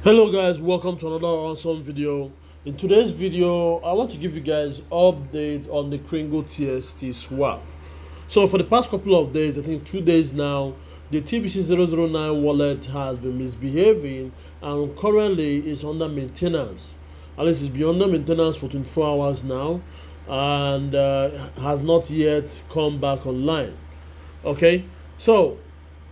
Hello guys, welcome to another awesome video. In today's video, I want to give you guys update on the Kringle TST swap. So for the past couple of days, I think 2 days now, the TBC009 wallet has been misbehaving and currently is under maintenance. At least it's been under maintenance for 24 hours now and has not yet come back online. Okay, so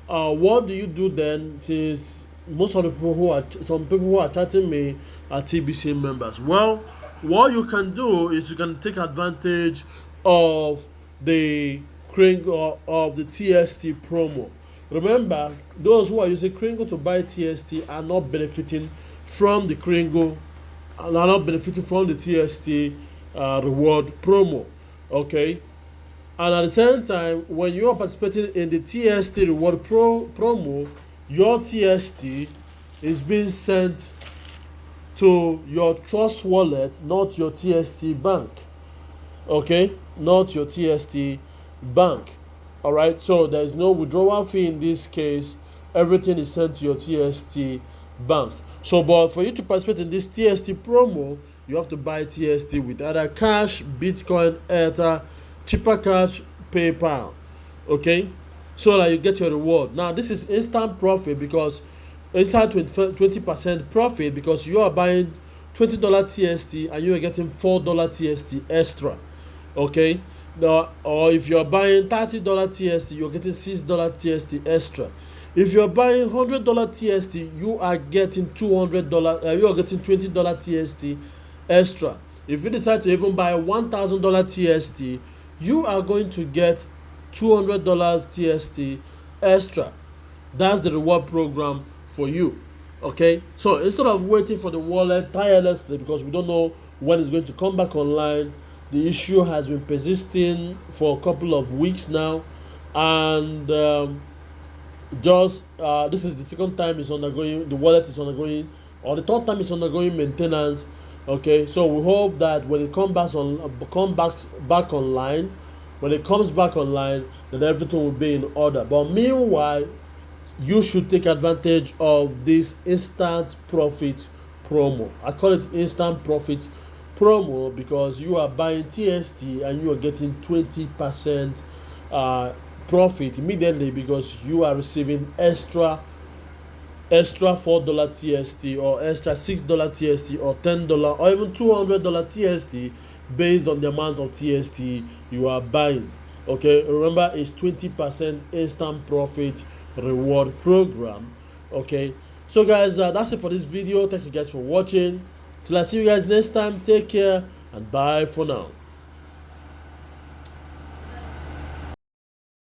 what do you do then, since most of the people who are some people who are chatting me are TBC members? Well, what you can do is you can take advantage of the Kringle of the TST promo. Remember, those who are using Kringle to buy TST are not benefiting from the Kringle, are not benefiting from the TST reward promo. Okay, and at the same time, when you are participating in the TST reward promo, your TST is being sent to your trust wallet, not your TST bank. Okay, not your TST bank. All right, so there is no withdrawal fee in this case. Everything is sent to your TST bank. So, but for you to participate in this TST promo, you have to buy TST with either cash, Bitcoin, Ether, cheaper cash, PayPal. Okay, so that you get your reward. Now this is instant profit because inside 20% profit, because you are buying $20 TST and you are getting $4 TST extra. Okay, now, or if you are buying $30 TST, you're getting $6 TST extra. If you are buying $100 TST, you are getting $200. You are getting $20 TST extra. If you decide to even buy $1,000 TST, you are going to get $200 TST extra. That's the reward program for you. Okay, so instead of waiting for the wallet tirelessly because we don't know when it's going to come back online, the issue has been persisting for a couple of weeks now, and this is the second time it's undergoing, the wallet is undergoing, or the third time it's undergoing maintenance. Okay, so we hope that when it comes back online, when it comes back online, then everything will be in order. But meanwhile, you should take advantage of this instant profit promo. I call it instant profit promo because you are buying TST and you are getting 20% profit immediately because you are receiving extra $4 TST or extra $6 TST or $10 or even $200 TST based on the amount of TST you are buying. Okay, remember it's 20% instant profit reward program. Okay, so guys, that's it for this video. Thank you guys for watching. Till I see you guys next time, take care and bye for now.